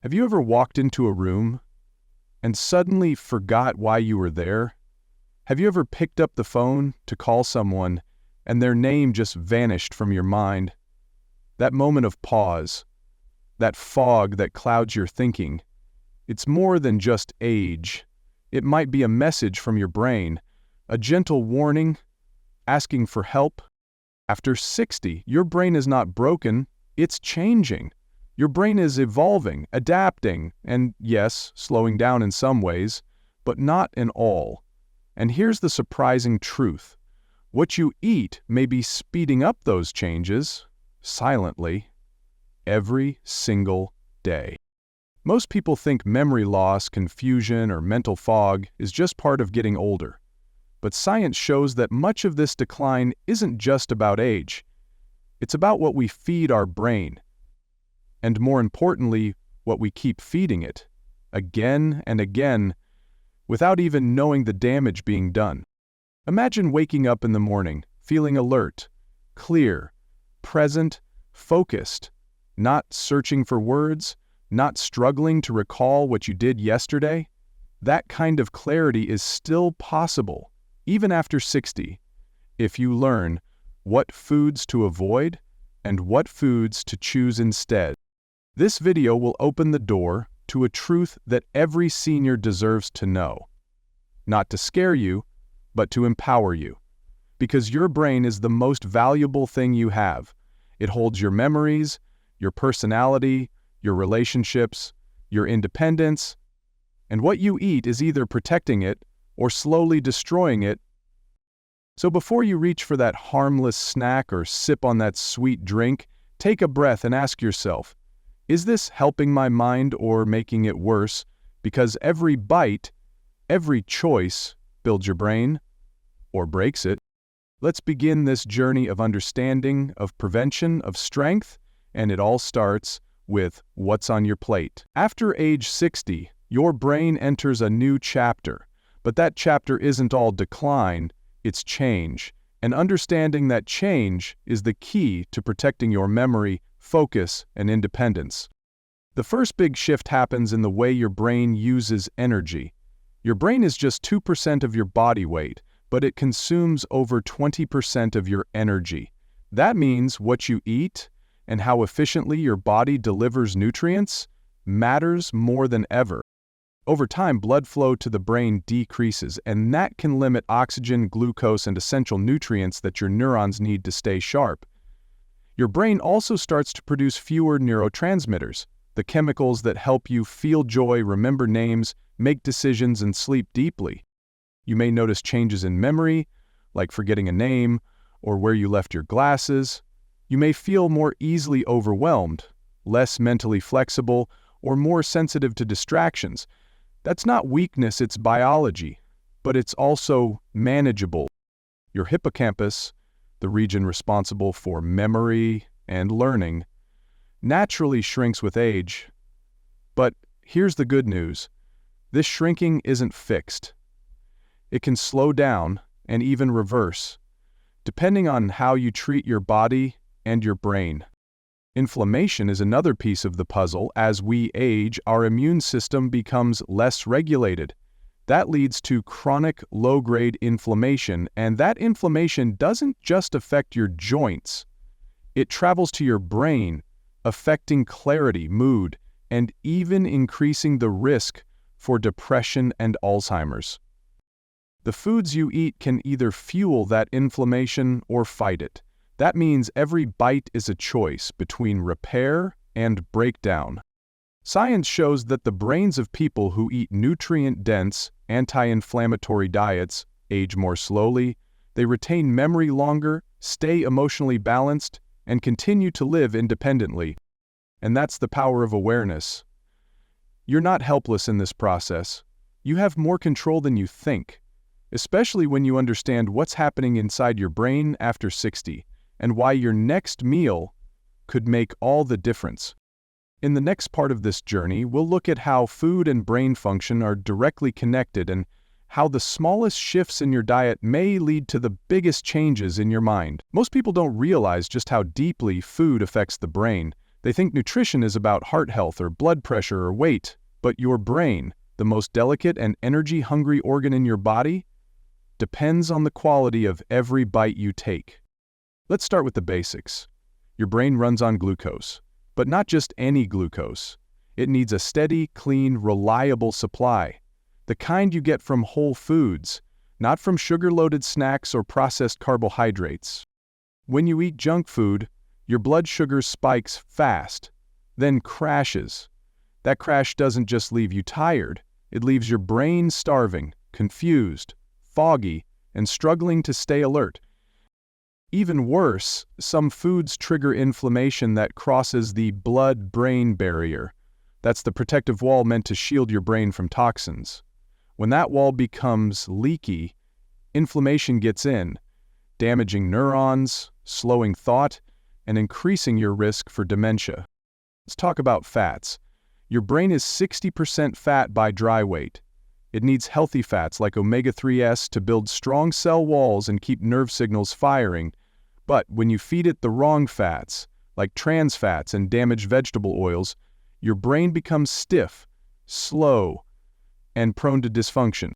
Have you ever walked into a room and suddenly forgot why you were there? Have you ever picked up the phone to call someone and their name just vanished from your mind? That moment of pause, that fog that clouds your thinking, it's more than just age. It might be a message from your brain, a gentle warning, asking for help. After 60, your brain is not broken, it's changing. Your brain is evolving, adapting, and yes, slowing down in some ways, but not in all. And here's the surprising truth. What you eat may be speeding up those changes, silently, every single day. Most people think memory loss, confusion, or mental fog is just part of getting older. But science shows that much of this decline isn't just about age. It's about what we feed our brain. And more importantly, what we keep feeding it, again and again, without even knowing the damage being done. Imagine waking up in the morning, feeling alert, clear, present, focused, not searching for words, not struggling to recall what you did yesterday. That kind of clarity is still possible, even after 60, if you learn what foods to avoid and what foods to choose instead. This video will open the door to a truth that every senior deserves to know. Not to scare you, but to empower you. Because your brain is the most valuable thing you have. It holds your memories, your personality, your relationships, your independence, and what you eat is either protecting it or slowly destroying it. So before you reach for that harmless snack or sip on that sweet drink, take a breath and ask yourself, is this helping my mind or making it worse? Because every bite, every choice builds your brain or breaks it. Let's begin this journey of understanding, of prevention, of strength, and it all starts with what's on your plate. After age 60, your brain enters a new chapter, but that chapter isn't all decline, it's change. And understanding that change is the key to protecting your memory, focus, and independence. The first big shift happens in the way your brain uses energy. Your brain is just 2% of your body weight, but it consumes over 20% of your energy. That means what you eat and how efficiently your body delivers nutrients matters more than ever. Over time, blood flow to the brain decreases, and that can limit oxygen, glucose, and essential nutrients that your neurons need to stay sharp. Your brain also starts to produce fewer neurotransmitters, the chemicals that help you feel joy, remember names, make decisions, and sleep deeply. You may notice changes in memory, like forgetting a name or where you left your glasses. You may feel more easily overwhelmed, less mentally flexible, or more sensitive to distractions. That's not weakness, it's biology, but it's also manageable. Your hippocampus, the region responsible for memory and learning, naturally shrinks with age. But here's the good news. This shrinking isn't fixed. It can slow down and even reverse, depending on how you treat your body and your brain. Inflammation is another piece of the puzzle. As we age, our immune system becomes less regulated. That leads to chronic low-grade inflammation, and that inflammation doesn't just affect your joints. It travels to your brain, affecting clarity, mood, and even increasing the risk for depression and Alzheimer's. The foods you eat can either fuel that inflammation or fight it. That means every bite is a choice between repair and breakdown. Science shows that the brains of people who eat nutrient-dense, anti-inflammatory diets age more slowly, they retain memory longer, stay emotionally balanced, and continue to live independently. And that's the power of awareness. You're not helpless in this process. You have more control than you think, especially when you understand what's happening inside your brain after 60. And why your next meal could make all the difference. In the next part of this journey, we'll look at how food and brain function are directly connected and how the smallest shifts in your diet may lead to the biggest changes in your mind. Most people don't realize just how deeply food affects the brain. They think nutrition is about heart health or blood pressure or weight, but your brain, the most delicate and energy-hungry organ in your body, depends on the quality of every bite you take. Let's start with the basics. Your brain runs on glucose, but not just any glucose. It needs a steady, clean, reliable supply, the kind you get from whole foods, not from sugar-loaded snacks or processed carbohydrates. When you eat junk food, your blood sugar spikes fast, then crashes. That crash doesn't just leave you tired, it leaves your brain starving, confused, foggy, and struggling to stay alert. Even worse, some foods trigger inflammation that crosses the blood-brain barrier. That's the protective wall meant to shield your brain from toxins. When that wall becomes leaky, inflammation gets in, damaging neurons, slowing thought, and increasing your risk for dementia. Let's talk about fats. Your brain is 60% fat by dry weight. It needs healthy fats like omega-3s to build strong cell walls and keep nerve signals firing. But when you feed it the wrong fats, like trans fats and damaged vegetable oils, your brain becomes stiff, slow, and prone to dysfunction.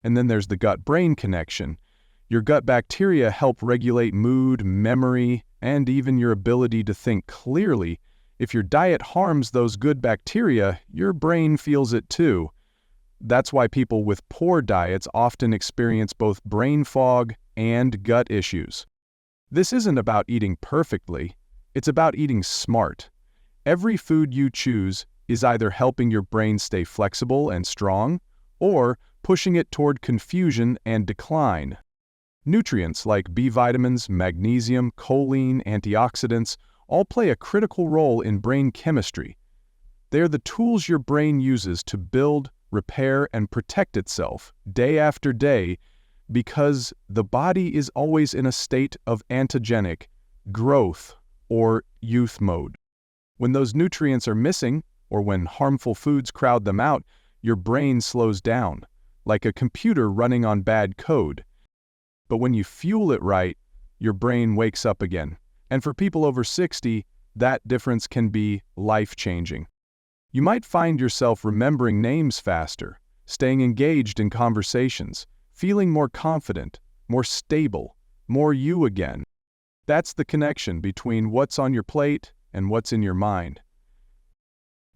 And then there's the gut-brain connection. Your gut bacteria help regulate mood, memory, and even your ability to think clearly. If your diet harms those good bacteria, your brain feels it too. That's why people with poor diets often experience both brain fog and gut issues. This isn't about eating perfectly, it's about eating smart. Every food you choose is either helping your brain stay flexible and strong, or pushing it toward confusion and decline. Nutrients like B vitamins, magnesium, choline, antioxidants all play a critical role in brain chemistry. They are the tools your brain uses to build, repair, and protect itself day after day because the body is always in a state of antigenic growth or youth mode. When those nutrients are missing, or when harmful foods crowd them out, your brain slows down, like a computer running on bad code. But when you fuel it right, your brain wakes up again. And for people over 60, that difference can be life-changing. You might find yourself remembering names faster, staying engaged in conversations, feeling more confident, more stable, more you again. That's the connection between what's on your plate and what's in your mind.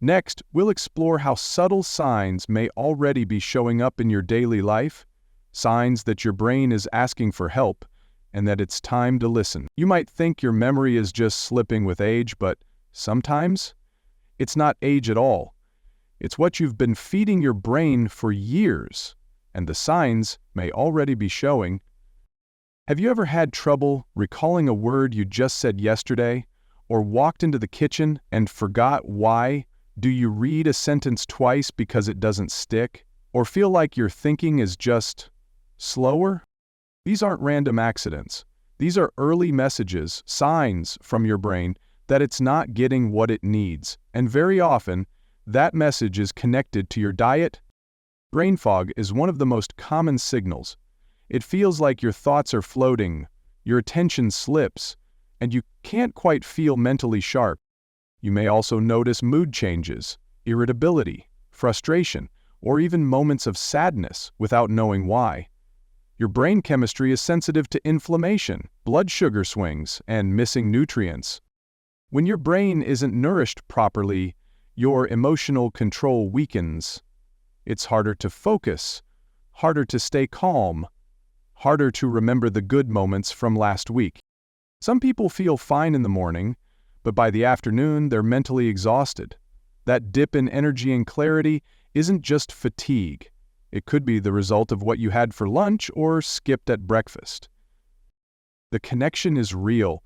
Next, we'll explore how subtle signs may already be showing up in your daily life, signs that your brain is asking for help and that it's time to listen. You might think your memory is just slipping with age, but sometimes it's not age at all. It's what you've been feeding your brain for years, and the signs may already be showing. Have you ever had trouble recalling a word you just said yesterday, or walked into the kitchen and forgot why? Do you read a sentence twice because it doesn't stick, or feel like your thinking is just slower? These aren't random accidents. These are early messages, signs from your brain that it's not getting what it needs, and very often, that message is connected to your diet. Brain fog is one of the most common signals. It feels like your thoughts are floating, your attention slips, and you can't quite feel mentally sharp. You may also notice mood changes, irritability, frustration, or even moments of sadness without knowing why. Your brain chemistry is sensitive to inflammation, blood sugar swings, and missing nutrients. When your brain isn't nourished properly, your emotional control weakens. It's harder to focus, harder to stay calm, harder to remember the good moments from last week. Some people feel fine in the morning, but by the afternoon they're mentally exhausted. That dip in energy and clarity isn't just fatigue. It could be the result of what you had for lunch or skipped at breakfast. The connection is real.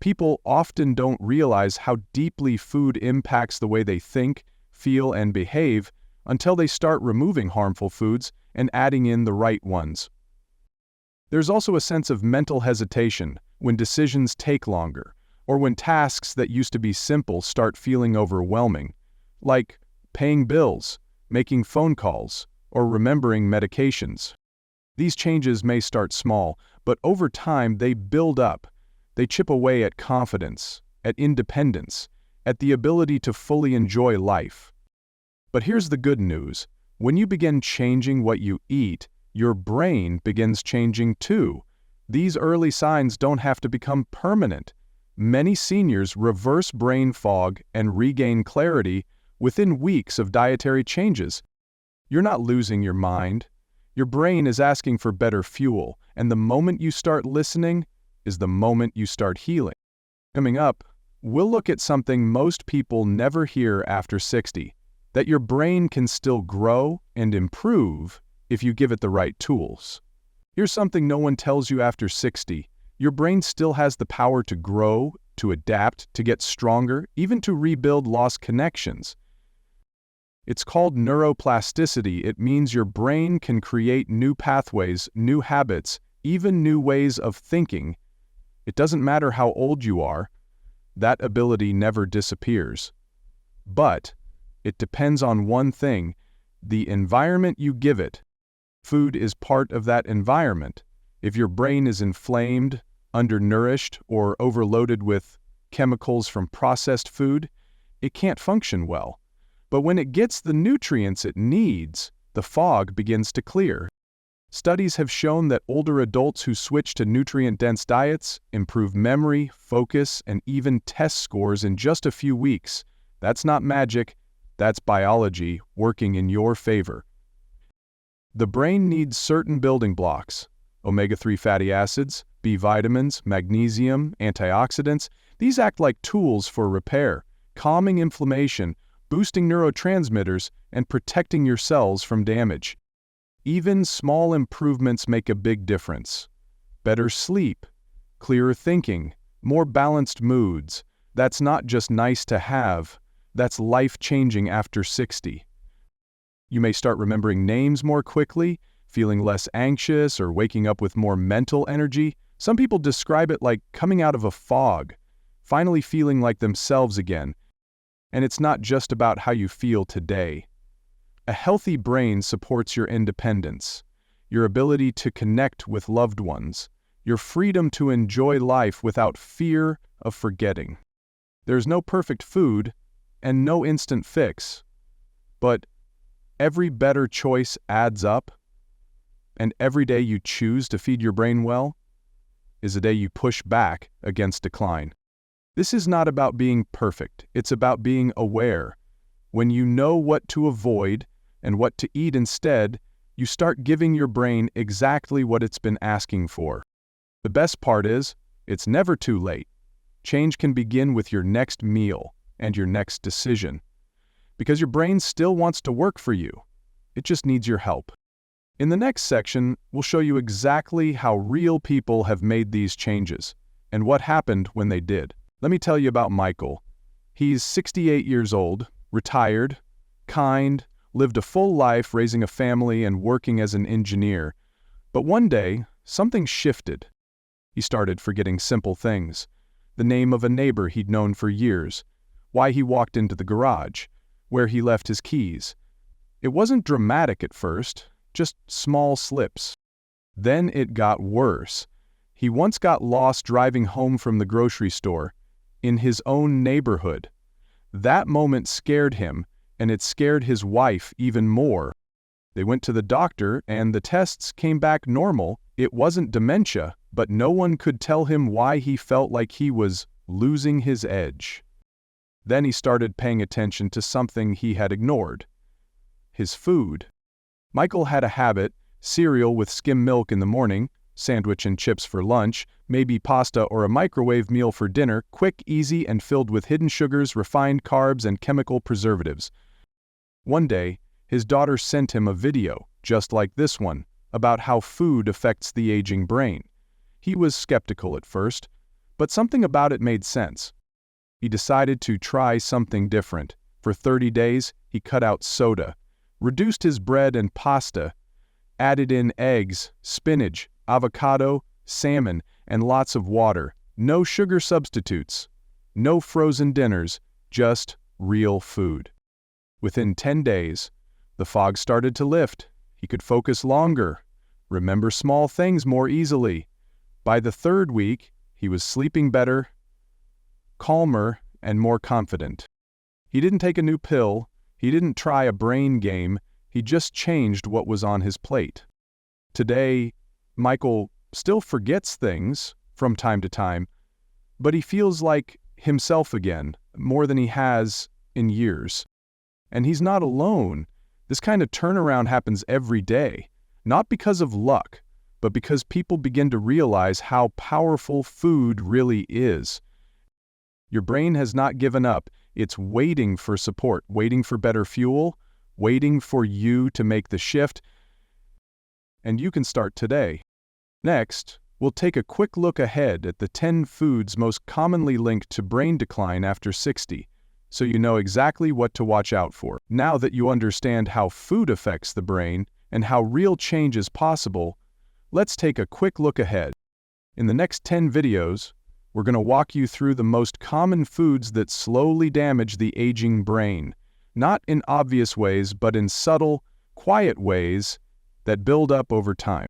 People often don't realize how deeply food impacts the way they think, feel, and behave until they start removing harmful foods and adding in the right ones. There's also a sense of mental hesitation when decisions take longer, or when tasks that used to be simple start feeling overwhelming, like paying bills, making phone calls, or remembering medications. These changes may start small, but over time they build up. They chip away at confidence, at independence, at the ability to fully enjoy life. But here's the good news. When you begin changing what you eat, your brain begins changing too. These early signs don't have to become permanent. Many seniors reverse brain fog and regain clarity within weeks of dietary changes. You're not losing your mind. Your brain is asking for better fuel, and the moment you start listening is the moment you start healing. Coming up, we'll look at something most people never hear after 60, that your brain can still grow and improve if you give it the right tools. Here's something no one tells you after 60. Your brain still has the power to grow, to adapt, to get stronger, even to rebuild lost connections. It's called neuroplasticity. It means your brain can create new pathways, new habits, even new ways of thinking. It doesn't matter how old you are, that ability never disappears. But it depends on one thing: the environment you give it. Food is part of that environment. If your brain is inflamed, undernourished, or overloaded with chemicals from processed food, it can't function well. But when it gets the nutrients it needs, the fog begins to clear. Studies have shown that older adults who switch to nutrient-dense diets improve memory, focus, and even test scores in just a few weeks. That's not magic, that's biology working in your favor. The brain needs certain building blocks: omega-3 fatty acids, B vitamins, magnesium, antioxidants. These act like tools for repair, calming inflammation, boosting neurotransmitters, and protecting your cells from damage. Even small improvements make a big difference. Better sleep, clearer thinking, more balanced moods. That's not just nice to have, that's life-changing after 60. You may start remembering names more quickly, feeling less anxious, or waking up with more mental energy. Some people describe it like coming out of a fog, finally feeling like themselves again. And it's not just about how you feel today. A healthy brain supports your independence, your ability to connect with loved ones, your freedom to enjoy life without fear of forgetting. There's no perfect food and no instant fix, but every better choice adds up, and every day you choose to feed your brain well is a day you push back against decline. This is not about being perfect, it's about being aware. When you know what to avoid and what to eat instead, you start giving your brain exactly what it's been asking for. The best part is, it's never too late. Change can begin with your next meal and your next decision. Because your brain still wants to work for you. It just needs your help. In the next section, we'll show you exactly how real people have made these changes and what happened when they did. Let me tell you about Michael. He's 68 years old, retired, kind, lived a full life raising a family and working as an engineer. But one day, something shifted. He started forgetting simple things. The name of a neighbor he'd known for years, why he walked into the garage, where he left his keys. It wasn't dramatic at first, just small slips. Then it got worse. He once got lost driving home from the grocery store, in his own neighborhood. That moment scared him, and it scared his wife even more. They went to the doctor, and the tests came back normal. It wasn't dementia, but no one could tell him why he felt like he was losing his edge. Then he started paying attention to something he had ignored: his food. Michael had a habit: cereal with skim milk in the morning, sandwich and chips for lunch, maybe pasta or a microwave meal for dinner, quick, easy, and filled with hidden sugars, refined carbs, and chemical preservatives. One day, his daughter sent him a video, just like this one, about how food affects the aging brain. He was skeptical at first, but something about it made sense. He decided to try something different. For 30 days, he cut out soda, reduced his bread and pasta, added in eggs, spinach, avocado, salmon, and lots of water. No sugar substitutes, no frozen dinners, just real food. Within 10 days, the fog started to lift. He could focus longer, remember small things more easily. By the third week, he was sleeping better, calmer, and more confident. He didn't take a new pill, he didn't try a brain game, he just changed what was on his plate. Today, Michael still forgets things from time to time, but he feels like himself again, more than he has in years. And he's not alone. This kind of turnaround happens every day, not because of luck, but because people begin to realize how powerful food really is. Your brain has not given up. It's waiting for support, waiting for better fuel, waiting for you to make the shift, and you can start today. Next, we'll take a quick look ahead at the 10 foods most commonly linked to brain decline after 60, so you know exactly what to watch out for. Now that you understand how food affects the brain and how real change is possible, let's take a quick look ahead. In the next 10 videos, we're going to walk you through the most common foods that slowly damage the aging brain, not in obvious ways, but in subtle, quiet ways that build up over time.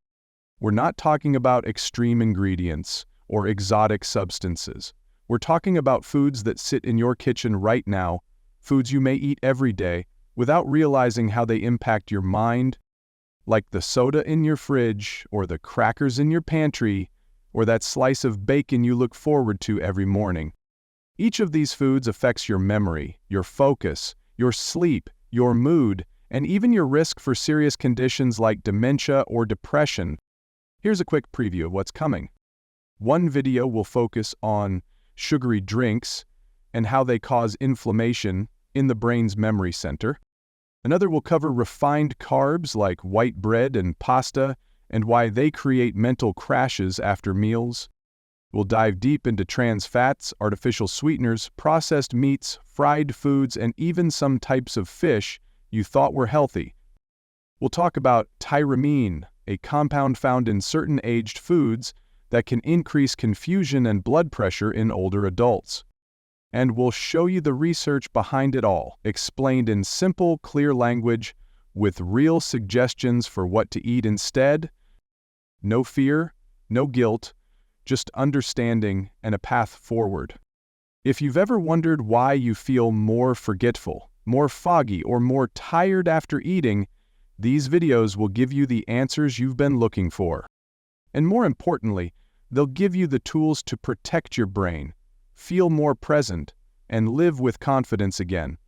We're not talking about extreme ingredients or exotic substances. We're talking about foods that sit in your kitchen right now, foods you may eat every day without realizing how they impact your mind, like the soda in your fridge or the crackers in your pantry or that slice of bacon you look forward to every morning. Each of these foods affects your memory, your focus, your sleep, your mood, and even your risk for serious conditions like dementia or depression. Here's a quick preview of what's coming. One video will focus on sugary drinks and how they cause inflammation in the brain's memory center. Another will cover refined carbs like white bread and pasta and why they create mental crashes after meals. We'll dive deep into trans fats, artificial sweeteners, processed meats, fried foods, and even some types of fish you thought were healthy. We'll talk about tyramine, a compound found in certain aged foods that can increase confusion and blood pressure in older adults. And we'll show you the research behind it all, explained in simple, clear language, with real suggestions for what to eat instead. No fear, no guilt, just understanding and a path forward. If you've ever wondered why you feel more forgetful, more foggy, or more tired after eating, these videos will give you the answers you've been looking for. And more importantly, they'll give you the tools to protect your brain, feel more present, and live with confidence again.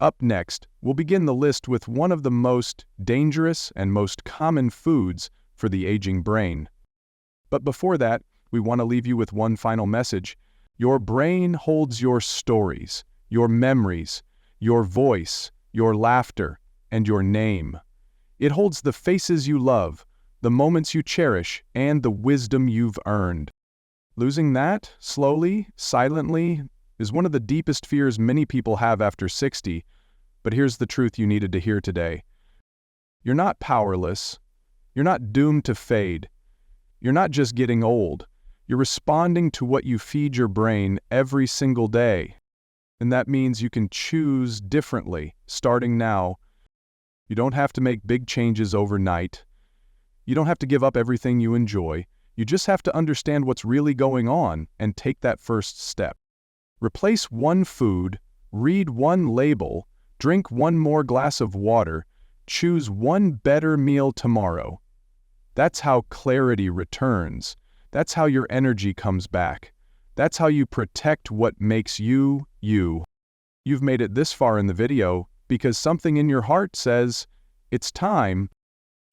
Up next, we'll begin the list with one of the most dangerous and most common foods for the aging brain. But before that, we want to leave you with one final message. Your brain holds your stories, your memories, your voice, your laughter, and your name. It holds the faces you love, the moments you cherish, and the wisdom you've earned. Losing that, slowly, silently, is one of the deepest fears many people have after 60, but here's the truth you needed to hear today. You're not powerless. You're not doomed to fade. You're not just getting old. You're responding to what you feed your brain every single day. And that means you can choose differently, starting now. You don't have to make big changes overnight. You don't have to give up everything you enjoy. You just have to understand what's really going on and take that first step. Replace one food, read one label, drink one more glass of water, choose one better meal tomorrow. That's how clarity returns. That's how your energy comes back. That's how you protect what makes you, you. You've made it this far in the video because something in your heart says, it's time.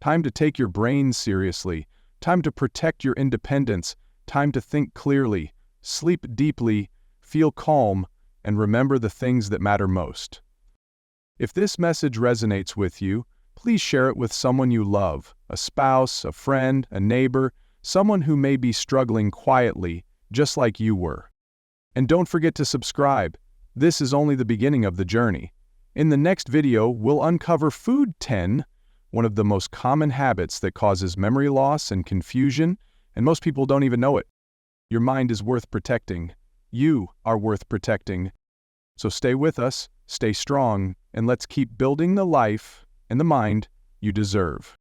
Time to take your brain seriously. Time to protect your independence. Time to think clearly, sleep deeply, feel calm, and remember the things that matter most. If this message resonates with you, please share it with someone you love, a spouse, a friend, a neighbor, someone who may be struggling quietly, just like you were. And don't forget to subscribe. This is only the beginning of the journey. In the next video, we'll uncover Food 10, one of the most common habits that causes memory loss and confusion, and most people don't even know it. Your mind is worth protecting. You are worth protecting. So stay with us, stay strong, and let's keep building the life and the mind you deserve.